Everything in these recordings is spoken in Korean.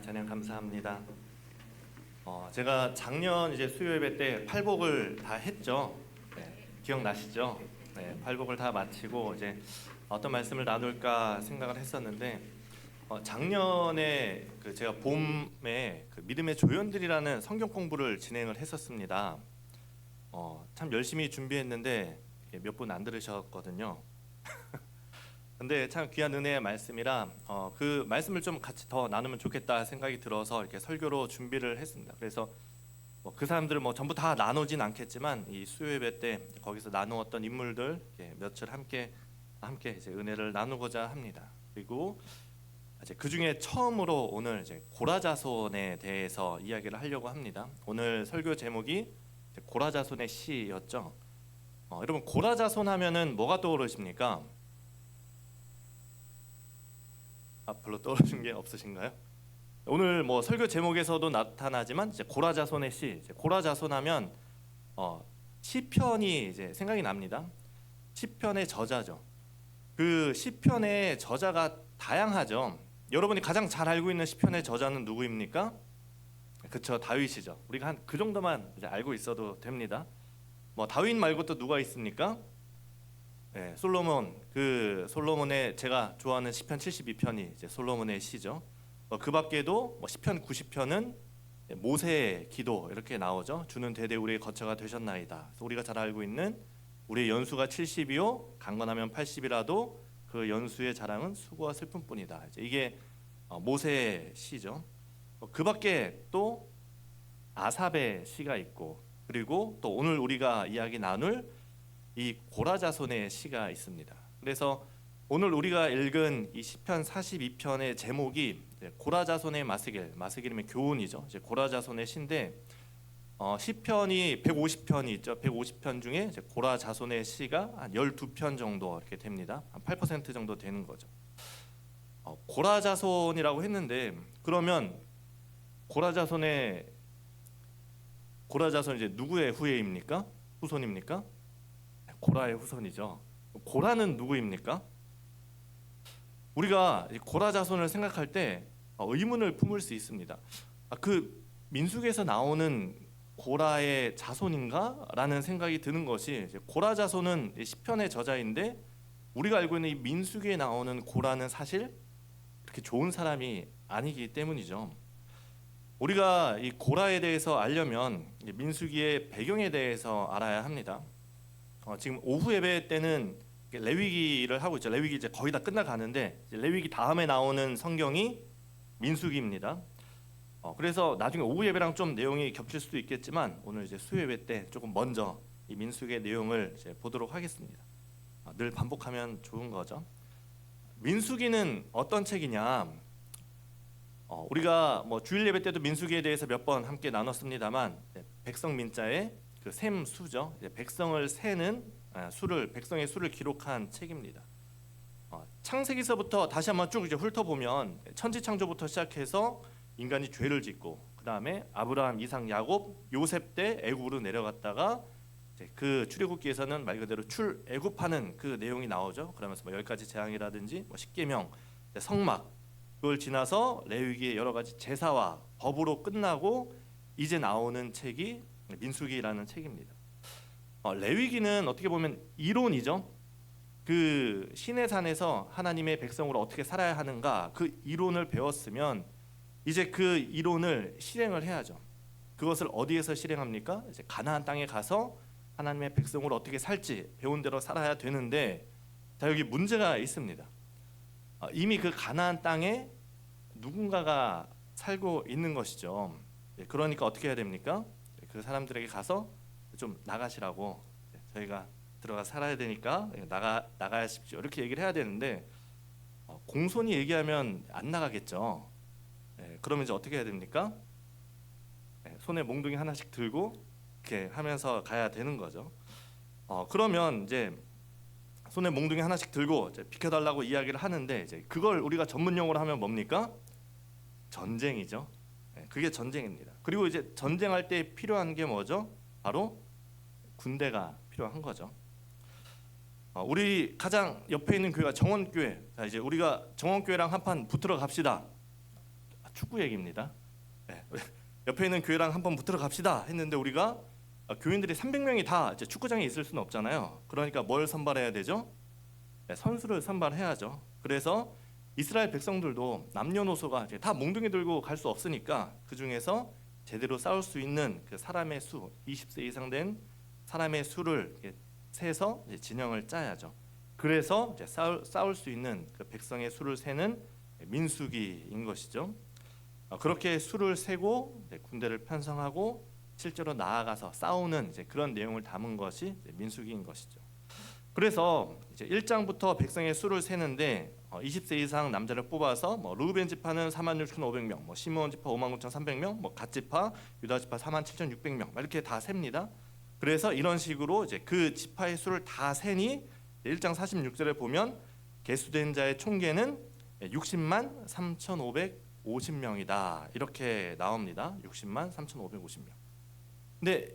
찬양 감사합니다. 제가 작년 이제 수요 예배 때 팔복을 다 했죠. 네, 기억나시죠? 네, 팔복을 다 마치고 이제 어떤 말씀을 나눌까 생각을 했었는데 작년에 제가 봄에 믿음의 조연들이라는 성경 공부를 진행을 했었습니다. 참 열심히 준비했는데 몇 분 안 들으셨거든요. 근데 참 귀한 은혜의 말씀이라 그 말씀을 좀 같이 더 나누면 좋겠다 생각이 들어서 이렇게 설교로 준비를 했습니다. 그래서 그 사람들을 전부 다 나누진 않겠지만 이 수요 예배 때 거기서 나누었던 인물들 며칠 함께 이제 은혜를 나누고자 합니다. 그리고 이제 그 중에 처음으로 오늘 이제 고라자손에 대해서 이야기를 하려고 합니다. 오늘 설교 제목이 고라자손의 시였죠. 여러분 고라자손 하면은 뭐가 떠오르십니까? 별로 떠오르는 게 없으신가요? 오늘 설교 제목에서도 나타나지만 이제 고라자손의 시, 이제 고라자손하면 시편이 이제 생각이 납니다. 시편의 저자죠. 그 시편의 저자가 다양하죠. 여러분이 가장 잘 알고 있는 시편의 저자는 누구입니까? 그쵸, 다윗이죠. 우리가 한 그 정도만 이제 알고 있어도 됩니다. 다윗 말고 또 누가 있습니까? 네, 솔로몬. 솔로몬의 제가 좋아하는 시편 72편이 이제 솔로몬의 시죠. 그 밖에도 시편 90편은 모세의 기도 이렇게 나오죠. 주는 대대 우리의 거처가 되셨나이다. 그래서 우리가 잘 알고 있는 우리의 연수가 70이요 강건하면 80이라도 그 연수의 자랑은 수고와 슬픔뿐이다. 이게 모세의 시죠. 그 밖에 또 아삽의 시가 있고, 그리고 또 오늘 우리가 이야기 나눌 이 고라자손의 시가 있습니다. 그래서 오늘 우리가 읽은 이 시편 42편의 제목이 고라자손의 마스길이면 교훈이죠. 이제 고라자손의 시인데 시편이 150편이 있죠. 150편 중에 이제 고라자손의 시가 한 12편 정도 이렇게 됩니다. 한 8% 정도 되는 거죠. 고라자손이라고 했는데 그러면 고라자손 이제 누구의 후예입니까? 후손입니까? 고라의 후손이죠. 고라는 누구입니까? 우리가 고라자손을 생각할 때 의문을 품을 수 있습니다. 그 민수기에서 나오는 고라의 자손인가? 라는 생각이 드는 것이, 고라자손은 시편의 저자인데 우리가 알고 있는 이 민수기에 나오는 고라는 사실 그렇게 좋은 사람이 아니기 때문이죠. 우리가 이 고라에 대해서 알려면 민수기의 배경에 대해서 알아야 합니다. 지금 오후 예배 때는 레위기를 하고 있죠. 레위기 이제 거의 다 끝나가는데 레위기 다음에 나오는 성경이 민수기입니다. 그래서 나중에 오후 예배랑 좀 내용이 겹칠 수도 있겠지만 오늘 이제 수요 예배 때 조금 먼저 이 민수기의 내용을 이제 보도록 하겠습니다. 늘 반복하면 좋은 거죠. 민수기는 어떤 책이냐? 우리가 주일 예배 때도 민수기에 대해서 몇 번 함께 나눴습니다만 백성 민자의 그 셈수죠. 백성을 세는 백성의 수를 기록한 책입니다. 창세기서부터 다시 한번 쭉 이제 훑어보면 천지창조부터 시작해서 인간이 죄를 짓고 그 다음에 아브라함, 이삭, 야곱, 요셉 때 애굽으로 내려갔다가 그 출애굽기에서는 말 그대로 출애굽하는 그 내용이 나오죠. 그러면서 10가지 재앙이라든지 십계명, 성막, 그걸 지나서 레위기의 여러 가지 제사와 법으로 끝나고 이제 나오는 책이 민수기라는 책입니다. 레위기는 어떻게 보면 이론이죠. 그 시내산에서 하나님의 백성으로 어떻게 살아야 하는가 그 이론을 배웠으면 이제 그 이론을 실행을 해야죠. 그것을 어디에서 실행합니까? 이제 가나안 땅에 가서 하나님의 백성으로 어떻게 살지 배운 대로 살아야 되는데, 자 여기 문제가 있습니다. 이미 그 가나안 땅에 누군가가 살고 있는 것이죠. 그러니까 어떻게 해야 됩니까? 그 사람들에게 가서 좀 나가시라고, 저희가 들어가 살아야 되니까 나가십시오 이렇게 얘기를 해야 되는데 공손히 얘기하면 안 나가겠죠. 그러면 이제 어떻게 해야 됩니까? 손에 몽둥이 하나씩 들고 이렇게 하면서 가야 되는 거죠. 그러면 이제 손에 몽둥이 하나씩 들고 이제 비켜달라고 이야기를 하는데 이제 그걸 우리가 전문 용어로 하면 뭡니까? 전쟁이죠. 그게 전쟁입니다. 그리고 이제 전쟁할 때 필요한 게 뭐죠? 바로 군대가 필요한 거죠. 우리 가장 옆에 있는 교회가 정원교회. 자 이제 우리가 정원교회랑 한판 붙으러 갑시다. 축구 얘기입니다. 네. 옆에 있는 교회랑 한번 붙으러 갑시다 했는데 우리가 교인들이 300명이 다 이제 축구장에 있을 수는 없잖아요. 그러니까 뭘 선발해야 되죠? 네, 선수를 선발해야죠. 그래서 이스라엘 백성들도 남녀노소가 이제 다 몽둥이 들고 갈 수 없으니까 그 중에서 제대로 싸울 수 있는 그 사람의 수, 20세 이상 된 사람의 수를 세서 이제 진영을 짜야죠. 그래서 이제 싸울 수 있는 그 백성의 수를 세는 민수기인 것이죠. 그렇게 수를 세고 군대를 편성하고 실제로 나아가서 싸우는 이제 그런 내용을 담은 것이 이제 민수기인 것이죠. 그래서 이제 1장부터 백성의 수를 세는데 20세 이상 남자를 뽑아서 뭐 루벤 지파는 46,500명, 뭐 시므온 지파 59,300명, 뭐 갓 지파, 유다 지파 47,600명 이렇게 다 셉니다. 그래서 이런 식으로 이제 그 지파의 수를 다 세니 1장 46절에 보면 계수된 자의 총계는 60만 3,550명이다 이렇게 나옵니다. 60만 3,550명. 근데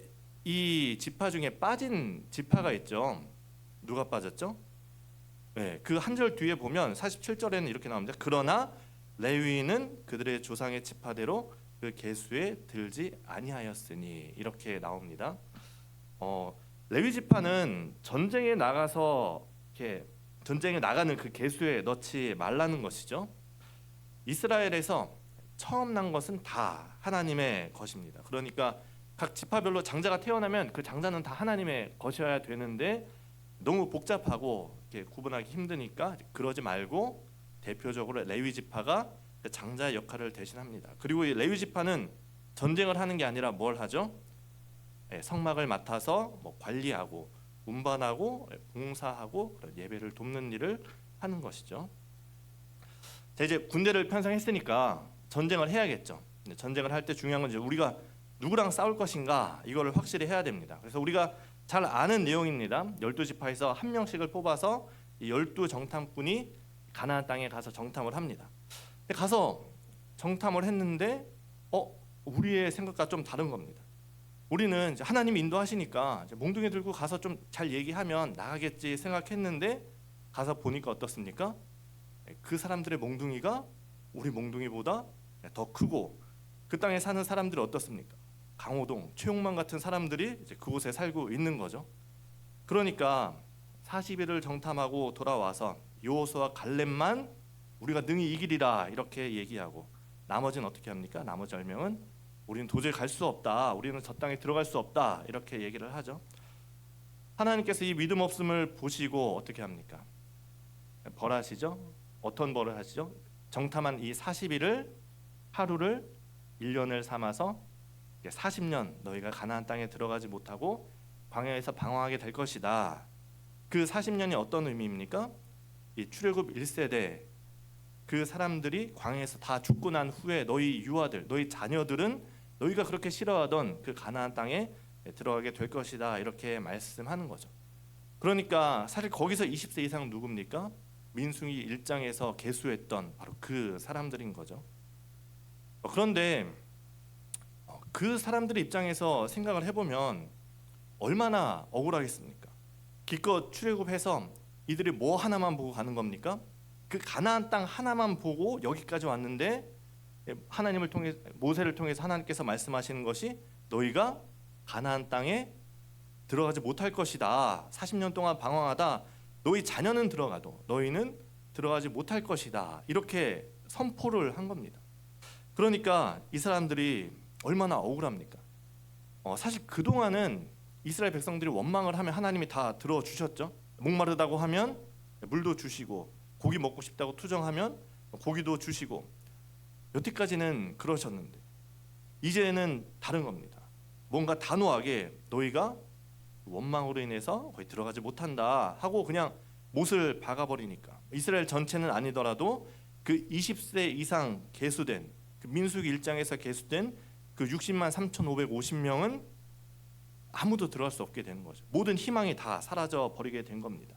이 지파 중에 빠진 지파가 있죠. 누가 빠졌죠? 네, 그 한 절 뒤에 보면 47절에는 이렇게 나옵니다. 그러나 레위인은 그들의 조상의 지파대로 그 계수에 들지 아니하였으니 이렇게 나옵니다. 레위 지파는 전쟁에 나가서 이렇게 전쟁에 나가는 그 계수에 넣지 말라는 것이죠. 이스라엘에서 처음 난 것은 다 하나님의 것입니다. 그러니까 각 지파별로 장자가 태어나면 그 장자는 다 하나님의 것이어야 되는데 너무 복잡하고 이렇게 구분하기 힘드니까 그러지 말고 대표적으로 레위 지파가 장자의 역할을 대신합니다. 그리고 이 레위 지파는 전쟁을 하는 게 아니라 뭘 하죠? 성막을 맡아서 뭐 관리하고 운반하고 봉사하고 예배를 돕는 일을 하는 것이죠. 자, 이제 군대를 편성했으니까 전쟁을 해야겠죠. 전쟁을 할 때 중요한 건 이제 우리가 누구랑 싸울 것인가 이거를 확실히 해야 됩니다. 그래서 우리가 잘 아는 내용입니다. 12지파에서 한 명씩을 뽑아서 이 12정탐꾼이 가나안 땅에 가서 정탐을 합니다. 가서 정탐을 했는데 우리의 생각과 좀 다른 겁니다. 우리는 이제 하나님이 인도하시니까 이제 몽둥이 들고 가서 좀 잘 얘기하면 나가겠지 생각했는데 가서 보니까 어떻습니까? 그 사람들의 몽둥이가 우리 몽둥이보다 더 크고 그 땅에 사는 사람들이 어떻습니까? 강호동, 최용만 같은 사람들이 이제 그곳에 살고 있는 거죠. 그러니까 40일을 정탐하고 돌아와서 여호수아와 갈렙만 우리가 능히 이기리라 이렇게 얘기하고 나머지는 어떻게 합니까? 나머지 10명은 우리는 도저히 갈 수 없다. 우리는 저 땅에 들어갈 수 없다. 이렇게 얘기를 하죠. 하나님께서 이 믿음 없음을 보시고 어떻게 합니까? 벌하시죠. 어떤 벌을 하시죠? 정탐한 이 40일을 하루를 1년을 삼아서 40년 너희가 가나안 땅에 들어가지 못하고 광야에서 방황하게 될 것이다. 그 40년이 어떤 의미입니까? 이 출애굽 1세대 그 사람들이 광야에서 다 죽고 난 후에 너희 유아들, 너희 자녀들은 너희가 그렇게 싫어하던 그 가나안 땅에 들어가게 될 것이다. 이렇게 말씀하는 거죠. 그러니까 사실 거기서 20세 이상 누굽니까? 민수기 1장에서 계수했던 바로 그 사람들인 거죠. 그런데 그 사람들의 입장에서 생각을 해보면 얼마나 억울하겠습니까? 기껏 출애굽해서 이들이 뭐 하나만 보고 가는 겁니까? 그 가나안 땅 하나만 보고 여기까지 왔는데 하나님을 통해 모세를 통해서 하나님께서 말씀하시는 것이 너희가 가나안 땅에 들어가지 못할 것이다. 40년 동안 방황하다 너희 자녀는 들어가도 너희는 들어가지 못할 것이다. 이렇게 선포를 한 겁니다. 그러니까 이 사람들이 얼마나 억울합니까? 사실 그동안은 이스라엘 백성들이 원망을 하면 하나님이 다 들어주셨죠. 목마르다고 하면 물도 주시고 고기 먹고 싶다고 투정하면 고기도 주시고 여태까지는 그러셨는데 이제는 다른 겁니다. 뭔가 단호하게 너희가 원망으로 인해서 거기 들어가지 못한다 하고 그냥 못을 박아버리니까 이스라엘 전체는 아니더라도 그 20세 이상 계수된 그 민수기 1장에서 계수된 그 60만 3,550명은 아무도 들어갈 수 없게 되는 거죠. 모든 희망이 다 사라져 버리게 된 겁니다.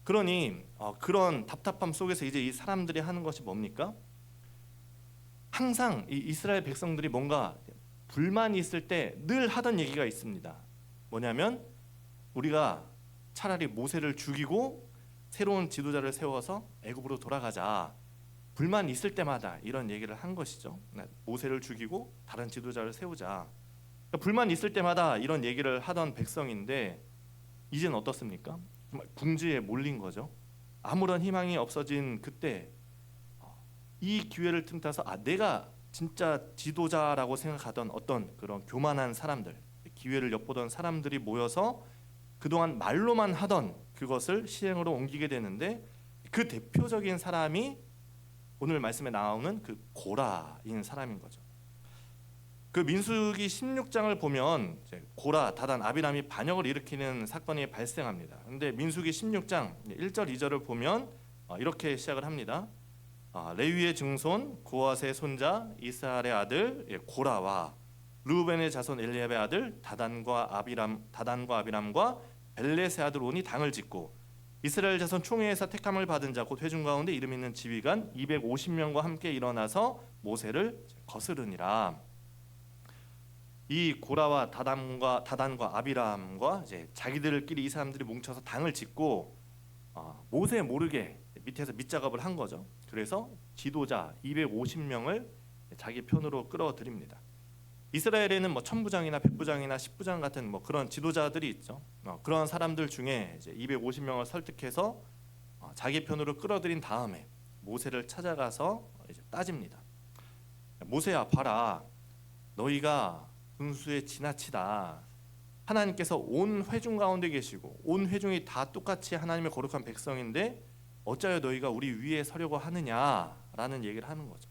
그러니 그런 답답함 속에서 이제 이 사람들이 하는 것이 뭡니까? 항상 이 이스라엘 백성들이 뭔가 불만이 있을 때 늘 하던 얘기가 있습니다. 뭐냐면 우리가 차라리 모세를 죽이고 새로운 지도자를 세워서 애굽으로 돌아가자. 불만 있을 때마다 이런 얘기를 한 것이죠. 모세를 죽이고 다른 지도자를 세우자. 그러니까 불만 있을 때마다 이런 얘기를 하던 백성인데 이제는 어떻습니까? 정말 궁지에 몰린 거죠. 아무런 희망이 없어진 그때 이 기회를 틈타서 내가 진짜 지도자라고 생각하던 어떤 그런 교만한 사람들, 기회를 엿보던 사람들이 모여서 그동안 말로만 하던 그것을 시행으로 옮기게 되는데 그 대표적인 사람이 오늘 말씀에 나오는 그 고라인 사람인 거죠. 그 민수기 16장을 보면 이제 고라, 다단, 아비람이 반역을 일으키는 사건이 발생합니다. 그런데 민수기 16장 1절, 2절을 보면 이렇게 시작을 합니다. 레위의 증손 고핫의 손자 이스할의 아들 고라와 르우벤의 자손 엘리압의 아들 다단과 아비람과 벨렛의 아들 온이 당을 짓고 이스라엘 자손 총회에서 택함을 받은 자 곧 회중 가운데 이름 있는 지휘관 250명과 함께 일어나서 모세를 거스르니라. 이 고라와 다단과 아비람과 이제 자기들끼리 이 사람들이 뭉쳐서 당을 짓고 모세 모르게 밑에서 밑작업을 한 거죠. 그래서 지도자 250명을 자기 편으로 끌어들입니다. 이스라엘에는 뭐 천부장이나 백부장이나 십부장 같은 뭐 그런 지도자들이 있죠. 그런 사람들 중에 이제 250명을 설득해서 자기 편으로 끌어들인 다음에 모세를 찾아가서 이제 따집니다. 모세야, 봐라, 너희가 분수에 지나치다. 하나님께서 온 회중 가운데 계시고 온 회중이 다 똑같이 하나님의 거룩한 백성인데 어찌하여 너희가 우리 위에 서려고 하느냐라는 얘기를 하는 거죠.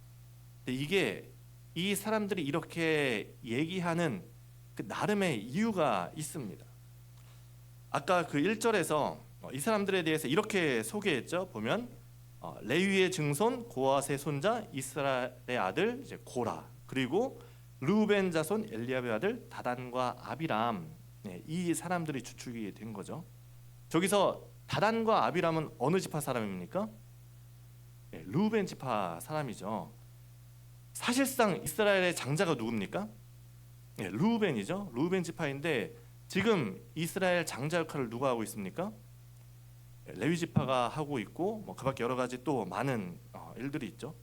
근데 이게 이 사람들이 이렇게 얘기하는 그 나름의 이유가 있습니다. 아까 그 1절에서 이 사람들에 대해서 이렇게 소개했죠. 보면 레위의 증손 고핫의 손자 이스라엘의 아들 이제 고라, 그리고 르우벤 자손 엘리압의 아들 다단과 아비람, 이 사람들이 주축이 된 거죠. 저기서 다단과 아비람은 어느 지파 사람입니까? 르우벤 지파 사람이죠. 사실상 이스라엘의 장자가 누굽니까? 르우벤이죠. 르우벤 지파인데 지금 이스라엘 장자 역할을 누가 하고 있습니까? 레위 지파가 하고 있고 뭐 그밖에 여러 가지 또 많은 일들이 있죠.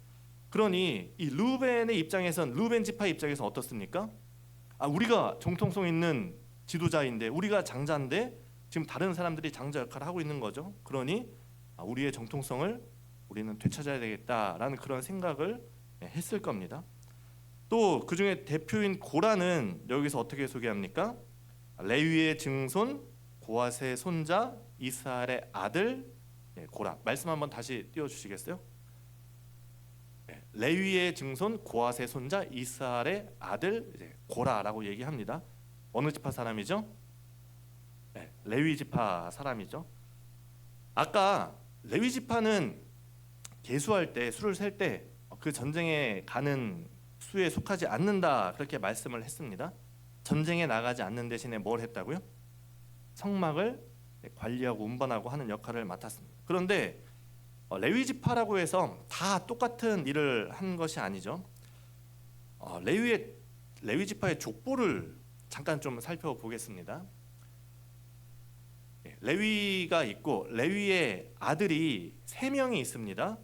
그러니 이 르우벤의 입장에선, 르우벤 지파의 입장에서 어떻습니까? 우리가 정통성 있는 지도자인데, 우리가 장자인데 지금 다른 사람들이 장자 역할을 하고 있는 거죠. 그러니 우리의 정통성을 우리는 되찾아야 되겠다라는 그런 생각을 했을 겁니다. 또 그중에 대표인 고라는 여기서 어떻게 소개합니까? 레위의 증손 고핫의 손자 이스할의 아들 고라. 말씀 한번 다시 띄워주시겠어요? 레위의 증손 고핫의 손자 이스할의 아들 고라라고 얘기합니다. 어느 지파 사람이죠? 레위 지파 사람이죠. 아까 레위 지파는 계수할 때, 수를 셀 때 그 전쟁에 가는 수에 속하지 않는다, 그렇게 말씀을 했습니다. 전쟁에 나가지 않는 대신에 뭘 했다고요? 성막을 관리하고 운반하고 하는 역할을 맡았습니다. 그런데 레위 지파라고 해서 다 똑같은 일을 한 것이 아니죠. 레위 지파의 족보를 잠깐 좀 살펴보겠습니다. 레위가 있고 레위의 아들이 3명이 있습니다.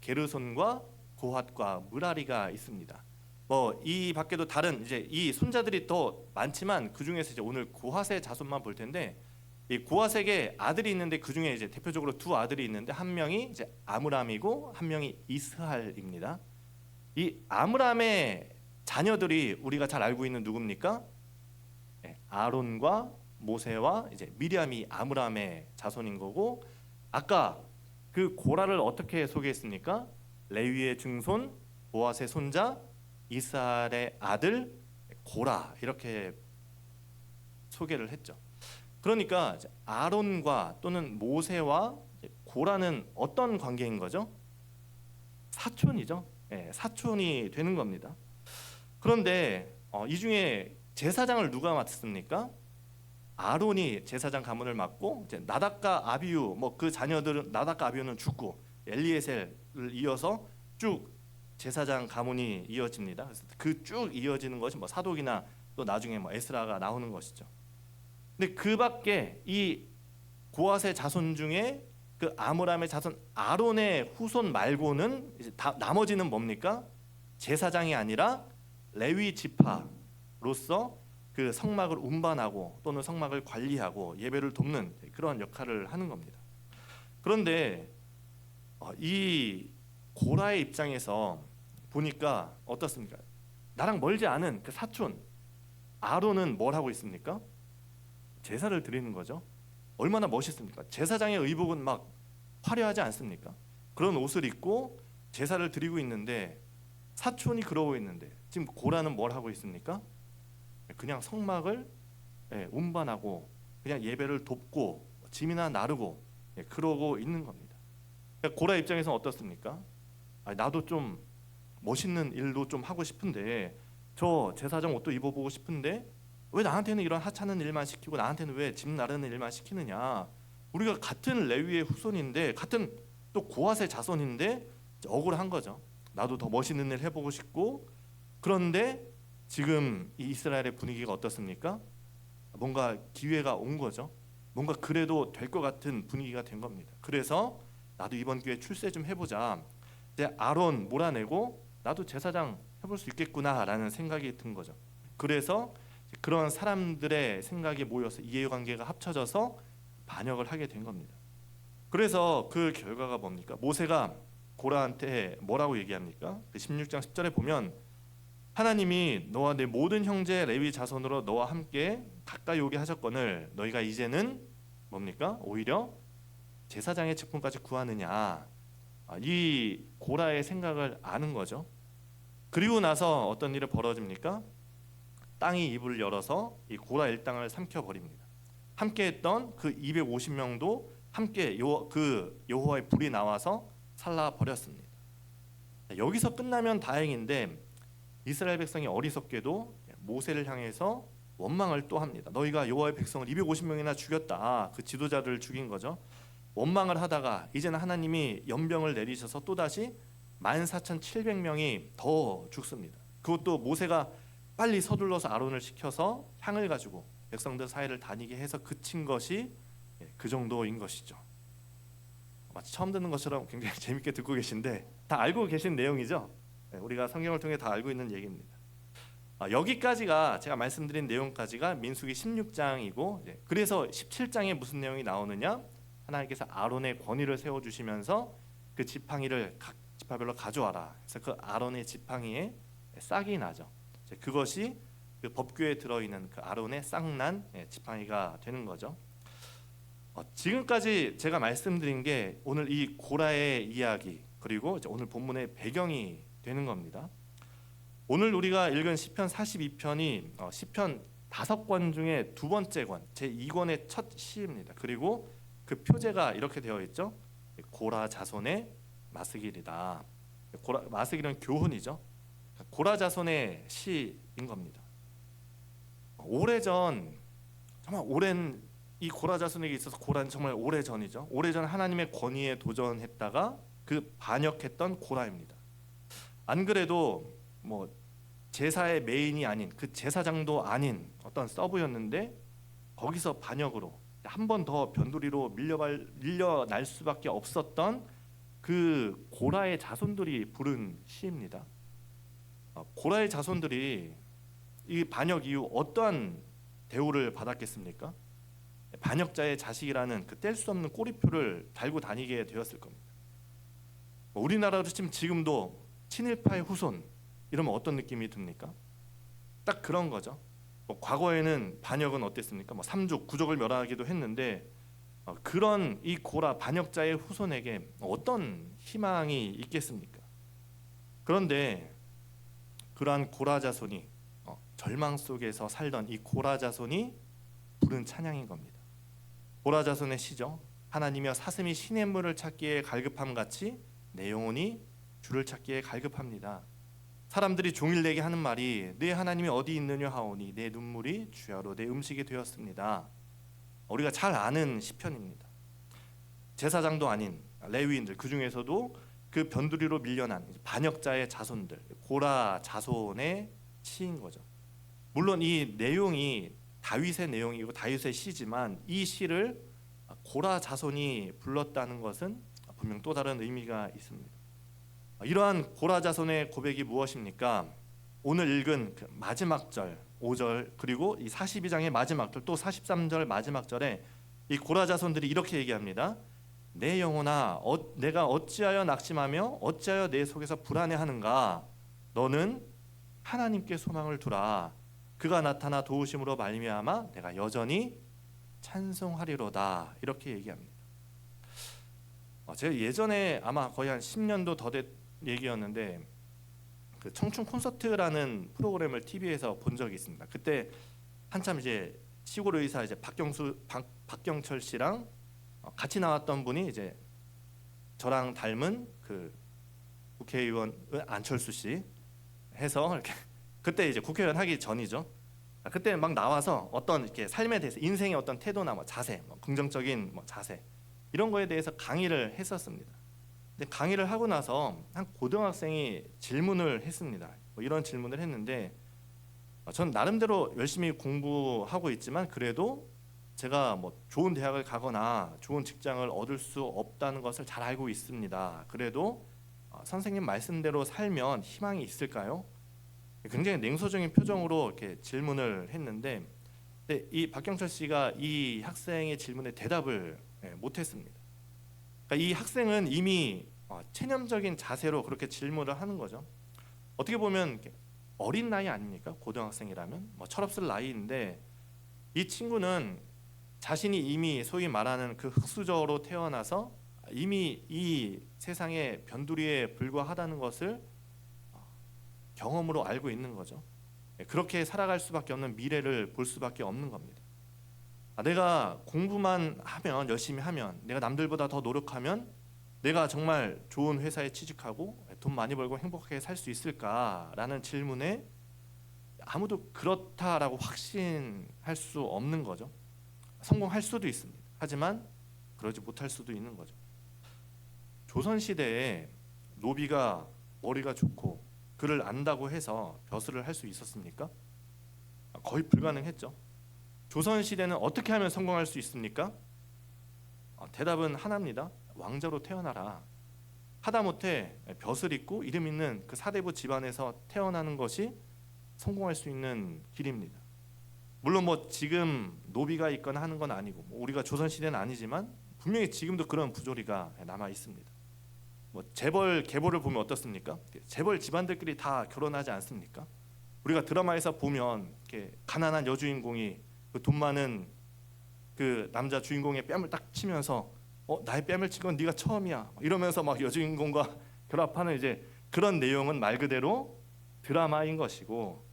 게르손과 고핫과 무라리가 있습니다. 뭐 이 밖에도 다른 이제 이 손자들이 더 많지만 그 중에서 이제 오늘 고핫의 자손만 볼 텐데, 이 고핫에게 아들이 있는데 그 중에 이제 대표적으로 2 아들이 있는데 한 명이 이제 아므람이고 한 명이 이스할입니다. 이 아므람의 자녀들이 우리가 잘 알고 있는 누굽니까? 아론과 모세와 이제 미리암이 아므람의 자손인 거고, 아까 그 고라를 어떻게 소개했습니까? 레위의 증손 고핫의 손자 이스할의 아들 고라, 이렇게 소개를 했죠. 그러니까 아론과 또는 모세와 고라는 어떤 관계인 거죠? 사촌이죠. 사촌이 되는 겁니다. 그런데 이 중에 제사장을 누가 맡습니까? 아론이 제사장 가문을 맡고 이제 나답과 아비후 뭐 그 자녀들은, 나답과 아비후는 죽고 엘리에셀을 이어서 쭉 제사장 가문이 이어집니다. 그래서 그 쭉 이어지는 것이 뭐 사독이나 또 나중에 뭐 에스라가 나오는 것이죠. 근데 그 밖에 이 고핫의 자손 중에 그 아므람의 자손 아론의 후손 말고는 이제 나머지는 뭡니까? 제사장이 아니라 레위 지파로서 그 성막을 운반하고 또는 성막을 관리하고 예배를 돕는 그런 역할을 하는 겁니다. 그런데 이 고라의 입장에서 보니까 어떻습니까? 나랑 멀지 않은 그 사촌 아론은 뭘 하고 있습니까? 제사를 드리는 거죠. 얼마나 멋있습니까? 제사장의 의복은 막 화려하지 않습니까? 그런 옷을 입고 제사를 드리고 있는데 사촌이 그러고 있는데 지금 고라는 뭘 하고 있습니까? 그냥 성막을 운반하고 그냥 예배를 돕고 짐이나 나르고 그러고 있는 겁니다. 고라 입장에서는 어떻습니까? 나도 좀 멋있는 일도 좀 하고 싶은데 저 제사장 옷도 입어보고 싶은데 왜 나한테는 이런 하찮은 일만 시키고 나한테는 왜 짐 나르는 일만 시키느냐? 우리가 같은 레위의 후손인데 같은 또 고핫의 자손인데 억울한 거죠. 나도 더 멋있는 일 해보고 싶고 그런데 지금 이 이스라엘의 분위기가 어떻습니까? 뭔가 기회가 온 거죠. 뭔가 그래도 될 것 같은 분위기가 된 겁니다. 그래서 나도 이번 기회에 출세 좀 해보자. 이제 아론 몰아내고 나도 제사장 해볼 수 있겠구나라는 생각이 든 거죠. 그래서 그런 사람들의 생각이 모여서 이해관계가 합쳐져서 반역을 하게 된 겁니다. 그래서 그 결과가 뭡니까? 모세가 고라한테 뭐라고 얘기합니까? 그 16장 10절에 보면 하나님이 너와 내 모든 형제 레위 자손으로 너와 함께 가까이 오게 하셨거늘 너희가 이제는 뭡니까? 오히려 제사장의 직분까지 구하느냐. 이 고라의 생각을 아는 거죠. 그리고 나서 어떤 일이 벌어집니까? 땅이 입을 열어서 이 고라 일당을 삼켜버립니다. 함께했던 그 250명도 함께 여호와의 불이 나와서 살라버렸습니다. 여기서 끝나면 다행인데 이스라엘 백성이 어리석게도 모세를 향해서 원망을 또 합니다. 너희가 여호와의 백성을 250명이나 죽였다. 그 지도자들을 죽인 거죠. 원망을 하다가 이제는 하나님이 연병을 내리셔서 또다시 14,700명이 더 죽습니다. 그것도 모세가 빨리 서둘러서 아론을 시켜서 향을 가지고 백성들 사이를 다니게 해서 그친 것이 그 정도인 것이죠. 마치 처음 듣는 것처럼 굉장히 재밌게 듣고 계신데 다 알고 계신 내용이죠. 우리가 성경을 통해 다 알고 있는 얘기입니다. 여기까지가 제가 말씀드린 내용까지가 민수기 16장이고 그래서 17장에 무슨 내용이 나오느냐? 하나님께서 아론의 권위를 세워주시면서 그 지팡이를 각 지파별로 가져와라. 그래서 그 아론의 지팡이에 싹이 나죠. 그것이 그 법궤에 들어있는 그 아론의 싹난 지팡이가 되는 거죠. 지금까지 제가 말씀드린 게 오늘 이 고라의 이야기 그리고 이제 오늘 본문의 배경이 되는 겁니다. 오늘 우리가 읽은 시편 42편이 시편 5권 중에 두 번째 권, 제2권의 첫 시입니다. 그리고 그 표제가 이렇게 되어 있죠. 고라 자손의 마스길이다. 마스길은 교훈이죠. 고라 자손의 시인 겁니다. 오래전, 정말 오랜 이 고라 자손에게 있어서 고라는 정말 오래전이죠. 오래전 하나님의 권위에 도전했다가 그 반역했던 고라입니다. 안 그래도 뭐 제사의 메인이 아닌 그 제사장도 아닌 어떤 서브였는데 거기서 반역으로 한 번 더 변두리로 밀려날 수밖에 없었던 그 고라의 자손들이 부른 시입니다. 고라의 자손들이 이 반역 이후 어떠한 대우를 받았겠습니까? 반역자의 자식이라는 그 뗄 수 없는 꼬리표를 달고 다니게 되었을 겁니다. 우리나라로 치면 지금도 친일파의 후손 이러면 어떤 느낌이 듭니까? 딱 그런 거죠. 과거에는 반역은 어땠습니까? 삼족, 구족을 멸하기도 했는데 그런 이 고라 반역자의 후손에게 어떤 희망이 있겠습니까? 그런데 그러한 고라 자손이 절망 속에서 살던 이 고라 자손이 부른 찬양인 겁니다. 고라 자손의 시죠. 하나님이여 사슴이 시냇물을 찾기에 갈급함 같이 내 영혼이 주를 찾기에 갈급합니다. 사람들이 종일 내게 하는 말이 내 하나님이 어디 있느냐 하오니 내 눈물이 주야로 내 음식이 되었습니다. 우리가 잘 아는 시편입니다. 제사장도 아닌 레위인들 그 중에서도 그 변두리로 밀려난 반역자의 자손들 고라 자손의 시인 거죠. 물론 이 내용이 다윗의 내용이고 다윗의 시지만 이 시를 고라 자손이 불렀다는 것은 분명 또 다른 의미가 있습니다. 이러한 고라 자손의 고백이 무엇입니까? 오늘 읽은 그 마지막 절 5절 그리고 이 42장의 마지막 절 또 43절 마지막 절에 이 고라 자손들이 이렇게 얘기합니다. 내 영혼아 내가 어찌하여 낙심하며 어찌하여 내 속에서 불안해하는가? 너는 하나님께 소망을 두라. 그가 나타나 도우심으로 말미암아 내가 여전히 찬송하리로다. 이렇게 얘기합니다. 제가 예전에 아마 거의 한 10년도 더 된 얘기였는데 그 청춘 콘서트라는 프로그램을 TV에서 본 적이 있습니다. 그때 한참 이제 시골 의사 이제 박경철 씨랑 같이 나왔던 분이 이제 저랑 닮은 그 국회의원 안철수 씨 해서 이렇게 그때 이제 국회의원 하기 전이죠. 그때 막 나와서 어떤 이렇게 삶에 대해서 인생의 어떤 태도나 뭐 자세, 뭐 긍정적인 뭐 자세 이런 거에 대해서 강의를 했었습니다. 근데 강의를 하고 나서 한 고등학생이 질문을 했습니다. 뭐 이런 질문을 했는데 전 나름대로 열심히 공부하고 있지만 그래도 제가 뭐 좋은 대학을 가거나 좋은 직장을 얻을 수 없다는 것을 잘 알고 있습니다. 그래도 선생님 말씀대로 살면 희망이 있을까요? 굉장히 냉소적인 표정으로 이렇게 질문을 했는데 근데 이 박경철 씨가 이 학생의 질문에 대답을 못했습니다. 그러니까 이 학생은 이미 체념적인 자세로 그렇게 질문을 하는 거죠. 어떻게 보면 어린 나이 아닙니까? 고등학생이라면 뭐 철없을 나이인데 이 친구는 자신이 이미 소위 말하는 그 흙수저로 태어나서 이미 이 세상의 변두리에 불과하다는 것을 경험으로 알고 있는 거죠. 그렇게 살아갈 수밖에 없는 미래를 볼 수밖에 없는 겁니다. 내가 공부만 하면 열심히 하면 내가 남들보다 더 노력하면 내가 정말 좋은 회사에 취직하고 돈 많이 벌고 행복하게 살 수 있을까라는 질문에 아무도 그렇다라고 확신할 수 없는 거죠. 성공할 수도 있습니다. 하지만 그러지 못할 수도 있는 거죠. 조선시대에 노비가 머리가 좋고 글을 안다고 해서 벼슬을 할 수 있었습니까? 거의 불가능했죠. 조선시대는 어떻게 하면 성공할 수 있습니까? 대답은 하나입니다. 왕자로 태어나라. 하다못해 벼슬 있고 이름 있는 그 사대부 집안에서 태어나는 것이 성공할 수 있는 길입니다. 물론 뭐 지금 노비가 있거나 하는 건 아니고 우리가 조선시대는 아니지만 분명히 지금도 그런 부조리가 남아 있습니다. 뭐 재벌 계보를 보면 어떻습니까? 재벌 집안들끼리 다 결혼하지 않습니까? 우리가 드라마에서 보면 이렇게 가난한 여주인공이 그 돈 많은 그 남자 주인공의 뺨을 딱 치면서 나의 뺨을 친 건 네가 처음이야 이러면서 막 여주인공과 결합하는 이제 그런 내용은 말 그대로 드라마인 것이고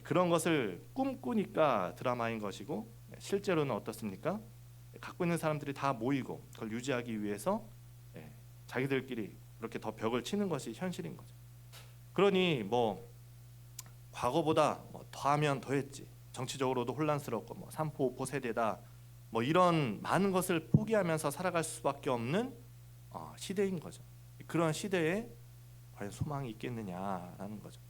그런 것을 꿈꾸니까 드라마인 것이고 실제로는 어떻습니까? 갖고 있는 사람들이 다 모이고 그걸 유지하기 위해서 자기들끼리 그렇게 더 벽을 치는 것이 현실인 거죠. 그러니 뭐 과거보다 더하면 더했지. 정치적으로도 혼란스럽고 뭐 3포 5포 세대다. 뭐 이런 많은 것을 포기하면서 살아갈 수밖에 없는 시대인 거죠. 그런 시대에 과연 소망이 있겠느냐라는 거죠.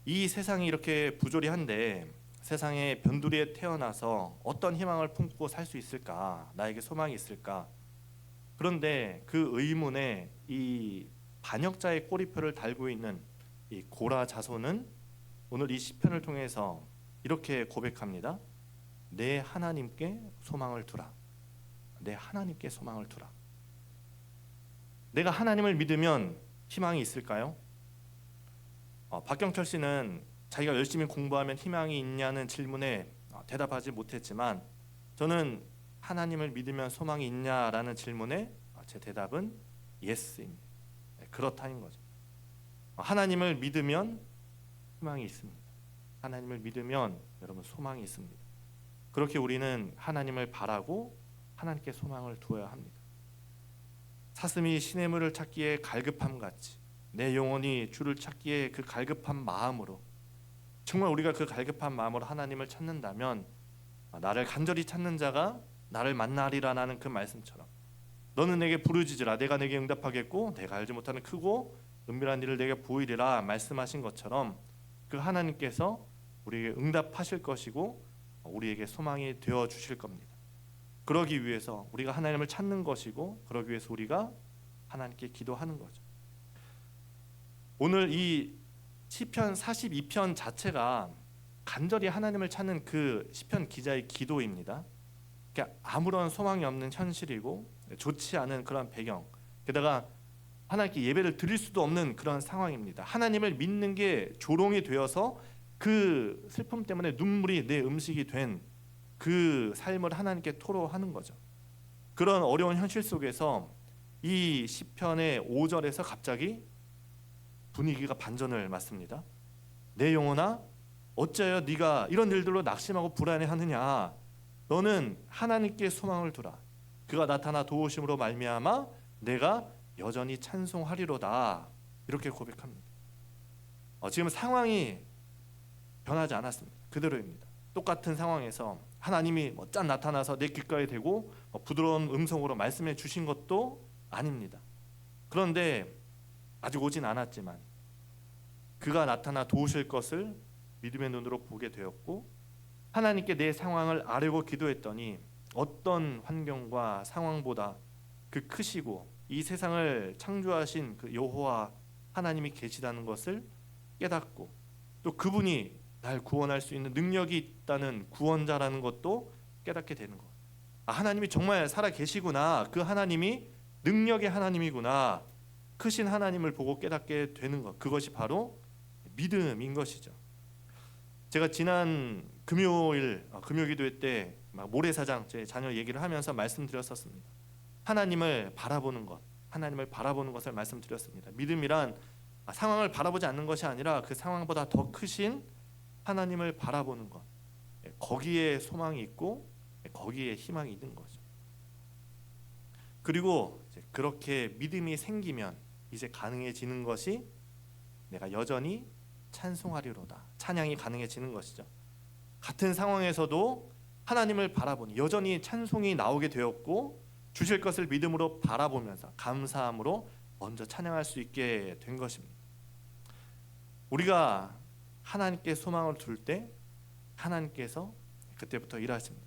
이 세상이 이렇게 부조리한데 세상의 변두리에 태어나서 어떤 희망을 품고 살 수 있을까? 나에게 소망이 있을까? 그런데 그 의문에 이 반역자의 꼬리표를 달고 있는 이 고라 자손은 오늘 이 시편을 통해서 이렇게 고백합니다. 내 하나님께 소망을 두라. 내 하나님께 소망을 두라. 내가 하나님을 믿으면 희망이 있을까요? 박경철 씨는 자기가 열심히 공부하면 희망이 있냐는 질문에 대답하지 못했지만 저는 하나님을 믿으면 소망이 있냐라는 질문에 제 대답은 예스입니다. 그렇다는 거죠. 하나님을 믿으면 희망이 있습니다. 하나님을 믿으면 여러분 소망이 있습니다. 그렇게 우리는 하나님을 바라고 하나님께 소망을 두어야 합니다. 사슴이 시냇물을 찾기에 갈급함 같이 내 영혼이 주를 찾기에 그 갈급한 마음으로 정말 우리가 그 갈급한 마음으로 하나님을 찾는다면 나를 간절히 찾는 자가 나를 만나리라는 그 말씀처럼 너는 내게 부르짖으라 내가 내게 응답하겠고 내가 알지 못하는 크고 은밀한 일을 내게 보이리라 말씀하신 것처럼 그 하나님께서 우리에게 응답하실 것이고 우리에게 소망이 되어 주실 겁니다. 그러기 위해서 우리가 하나님을 찾는 것이고, 그러기 위해서 우리가 하나님께 기도하는 거죠. 오늘 이 시편 42편 자체가 간절히 하나님을 찾는 그 시편 기자의 기도입니다. 그러니까 아무런 소망이 없는 현실이고 좋지 않은 그런 배경, 게다가 하나님께 예배를 드릴 수도 없는 그런 상황입니다. 하나님을 믿는 게 조롱이 되어서 그 슬픔 때문에 눈물이 내 음식이 된 그 삶을 하나님께 토로하는 거죠. 그런 어려운 현실 속에서 이 시편의 5절에서 갑자기 분위기가 반전을 맞습니다. 내 영혼아, 어찌하여 네가 이런 일들로 낙심하고 불안해하느냐. 너는 하나님께 소망을 두라. 그가 나타나 도우심으로 말미암아 내가 여전히 찬송하리로다. 이렇게 고백합니다. 지금 상황이 변하지 않았습니다. 그대로입니다. 똑같은 상황에서 하나님이 짠 나타나서 내 귓가에 대고 부드러운 음성으로 말씀해 주신 것도 아닙니다. 그런데 아직 오진 않았지만 그가 나타나 도우실 것을 믿음의 눈으로 보게 되었고, 하나님께 내 상황을 아뢰고 기도했더니 어떤 환경과 상황보다 그 크시고 이 세상을 창조하신 그 여호와 하나님이 계시다는 것을 깨닫고, 또 그분이 날 구원할 수 있는 능력이 있다는 구원자라는 것도 깨닫게 되는 것. 하나님이 정말 살아 계시구나. 그 하나님이 능력의 하나님이구나. 크신 하나님을 보고 깨닫게 되는 것. 그것이 바로 믿음인 것이죠. 제가 지난 금요일 금요기도회 때 모래사장 제 자녀 얘기를 하면서 말씀드렸었습니다. 하나님을 바라보는 것, 하나님을 바라보는 것을 말씀드렸습니다. 믿음이란 상황을 바라보지 않는 것이 아니라 그 상황보다 더 크신 하나님을 바라보는 것, 거기에 소망이 있고 거기에 희망이 있는 거죠. 그리고 이제 그렇게 믿음이 생기면 이제 가능해지는 것이 내가 여전히 찬송하리로다. 찬양이 가능해지는 것이죠. 같은 상황에서도 하나님을 바라보니 여전히 찬송이 나오게 되었고, 주실 것을 믿음으로 바라보면서 감사함으로 먼저 찬양할 수 있게 된 것입니다. 우리가 하나님께 소망을 둘 때 하나님께서 그때부터 일하십니다.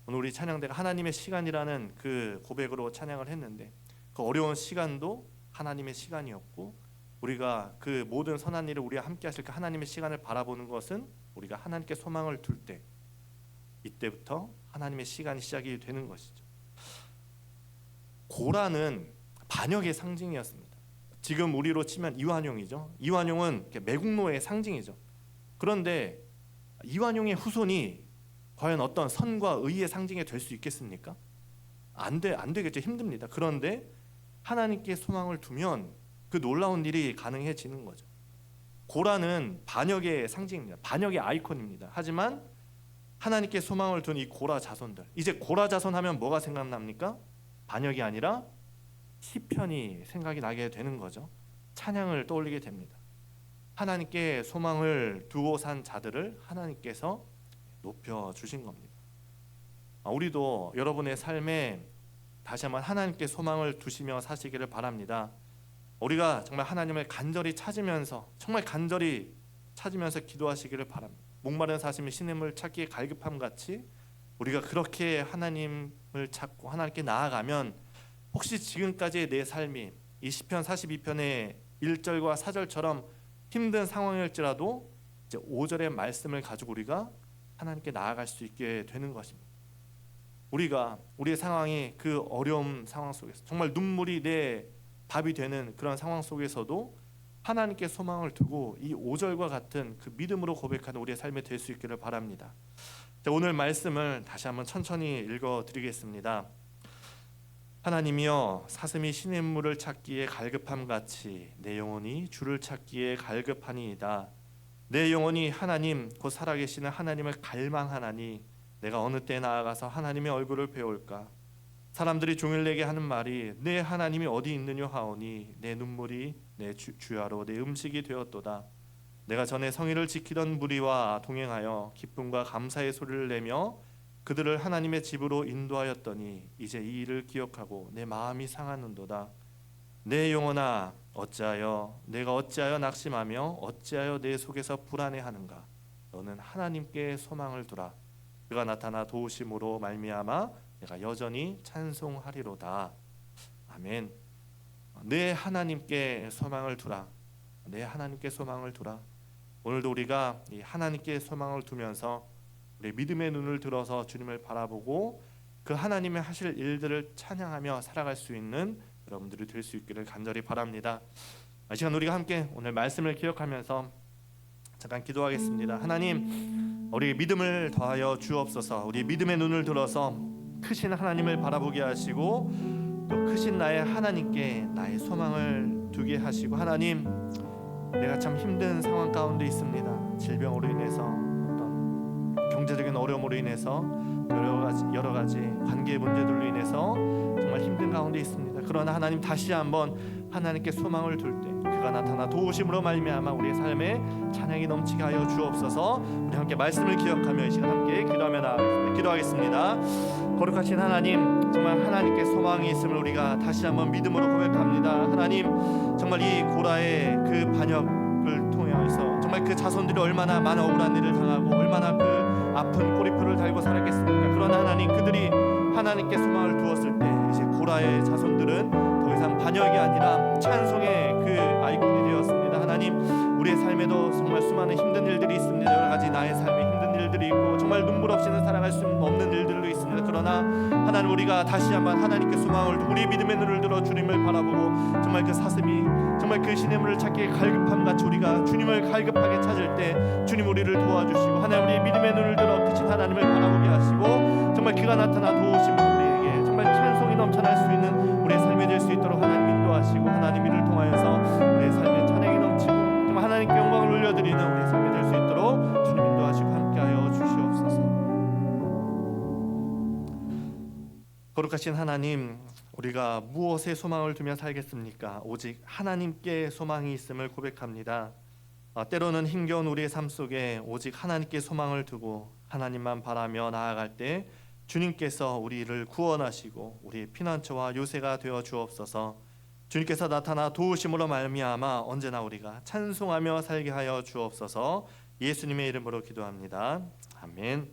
오늘 우리 찬양대가 하나님의 시간이라는 그 고백으로 찬양을 했는데, 그 어려운 시간도 하나님의 시간이었고, 우리가 그 모든 선한 일을 우리와 함께 하실 그 하나님의 시간을 바라보는 것은 우리가 하나님께 소망을 둘 때, 이때부터 하나님의 시간이 시작이 되는 것이죠. 고라는 반역의 상징이었습니다. 지금 우리로 치면 이완용이죠. 이완용은 매국노의 상징이죠. 그런데 이완용의 후손이 과연 어떤 선과 의의 상징이 될 수 있겠습니까? 안 되겠죠. 힘듭니다. 그런데 하나님께 소망을 두면 그 놀라운 일이 가능해지는 거죠. 고라는 반역의 상징입니다. 반역의 아이콘입니다. 하지만 하나님께 소망을 둔 이 고라 자손들, 이제 고라 자손 하면 뭐가 생각납니까? 반역이 아니라 시편이 생각이 나게 되는 거죠. 찬양을 떠올리게 됩니다. 하나님께 소망을 두고 산 자들을 하나님께서 높여주신 겁니다. 우리도 여러분의 삶에 다시 한번 하나님께 소망을 두시며 사시기를 바랍니다. 우리가 정말 하나님을 간절히 찾으면서, 정말 간절히 찾으면서 기도하시기를 바랍니다. 목마른 사슴이 시냇물 찾기에 갈급함 같이 우리가 그렇게 하나님을 찾고 하나님께 나아가면, 혹시 지금까지의 내 삶이 이 시편 42편의 1절과 4절처럼 힘든 상황일지라도 이제 5절의 말씀을 가지고 우리가 하나님께 나아갈 수 있게 되는 것입니다. 우리가 우리의 상황이 그 어려운 상황 속에서 정말 눈물이 내 답이 되는 그런 상황 속에서도 하나님께 소망을 두고 이 5절과 같은 그 믿음으로 고백하는 우리의 삶이 될 수 있기를 바랍니다. 자, 오늘 말씀을 다시 한번 천천히 읽어드리겠습니다. 하나님이여, 사슴이 시냇물을 찾기에 갈급함같이 내 영혼이 주를 찾기에 갈급하니이다. 내 영혼이 하나님 곧 살아계시는 하나님을 갈망하나니 내가 어느 때 나아가서 하나님의 얼굴을 배울까. 사람들이 종일 내게 하는 말이 내 하나님이 어디 있느냐 하오니 내 눈물이 내 주야로 내 음식이 되었도다. 내가 전에 성의를 지키던 무리와 동행하여 기쁨과 감사의 소리를 내며 그들을 하나님의 집으로 인도하였더니 이제 이 일을 기억하고 내 마음이 상하는도다. 내 영혼아, 내가 어찌하여 낙심하며 어찌하여 내 속에서 불안해하는가. 너는 하나님께 소망을 두라. 그가 나타나 도우심으로 말미암아 내가 여전히 찬송하리로다. 아멘. 내 하나님께 소망을 두라. 내 하나님께 소망을 두라. 오늘도 우리가 이 하나님께 소망을 두면서 우리 믿음의 눈을 들어서 주님을 바라보고 그 하나님의 하실 일들을 찬양하며 살아갈 수 있는 여러분들이 될 수 있기를 간절히 바랍니다. 이 시간 우리가 함께 오늘 말씀을 기억하면서 잠깐 기도하겠습니다. 하나님, 우리 믿음을 더하여 주옵소서. 우리 믿음의 눈을 들어서 크신 하나님을 바라보게 하시고 또 크신 나의 하나님께 나의 소망을 두게 하시고, 하나님, 내가 참 힘든 상황 가운데 있습니다. 질병으로 인해서, 어떤 경제적인 어려움으로 인해서, 여러 가지 관계 문제들로 인해서 정말 힘든 가운데 있습니다. 그러나 하나님, 다시 한번 하나님께 소망을 둘 때 그가 나타나 도우심으로 말미암아 우리의 삶에 찬양이 넘치게 하여 주옵소서. 우리 함께 말씀을 기억하며 이 시간 함께 기도하며 나아가겠습니다. 기도하겠습니다. 거룩하신 하나님, 정말 하나님께 소망이 있음을 우리가 다시 한번 믿음으로 고백합니다. 하나님, 정말 이 고라의 그 반역을 통해서 정말 그 자손들이 얼마나 많은 억울한 일을 당하고 얼마나 그 아픈 꼬리표를 달고 살았겠습니까? 그러나 하나님, 그들이 하나님께 소망을 두었을 때 이제 고라의 자손들은 더 이상 반역이 아니라 찬송의 그 아이콘이 되었습니다. 하나님, 우리의 삶에도 정말 수많은 힘든 일들이 있습니다. 여러 가지 나의 삶에 힘든 일들이 있고 정말 눈물 없이는 살아갈 수 없는 일들도 있습니다. 그러나 하나님, 우리가 다시 한번 하나님께 소망을 두고 우리 믿음의 눈을 들어 주님을 바라보고 정말 그 사슴이 정말 그 시냇물을 찾기에 갈급함같이 우리가 주님을 갈급하게 찾을 때 주님 우리를 도와주시고, 하나님, 우리의 믿음의 눈을 들어 크신 하나님을 바라보게 하시고 정말 그가 나타나 도우심으로 우리에게 정말 찬송이 넘쳐날 수 있는 우리의 삶이 될 수 있도록 하나님 인도하시고, 하나님 이를 통하여서 우리의 삶에 찬양이 넘치고 정말 하나님께 영광을 올려드리는 우리의 삶이 될 수 있도록 주님 인도하시고 함께하여 주시옵소서. 거룩하신 하나님, 우리가 무엇에 소망을 두며 살겠습니까? 오직 하나님께 소망이 있음을 고백합니다. 때로는 힘겨운 우리의 삶 속에 오직 하나님께 소망을 두고 하나님만 바라며 나아갈 때 주님께서 우리를 구원하시고 우리의 피난처와 요새가 되어 주옵소서. 주님께서 나타나 도우심으로 말미암아 언제나 우리가 찬송하며 살게 하여 주옵소서. 예수님의 이름으로 기도합니다. 아멘.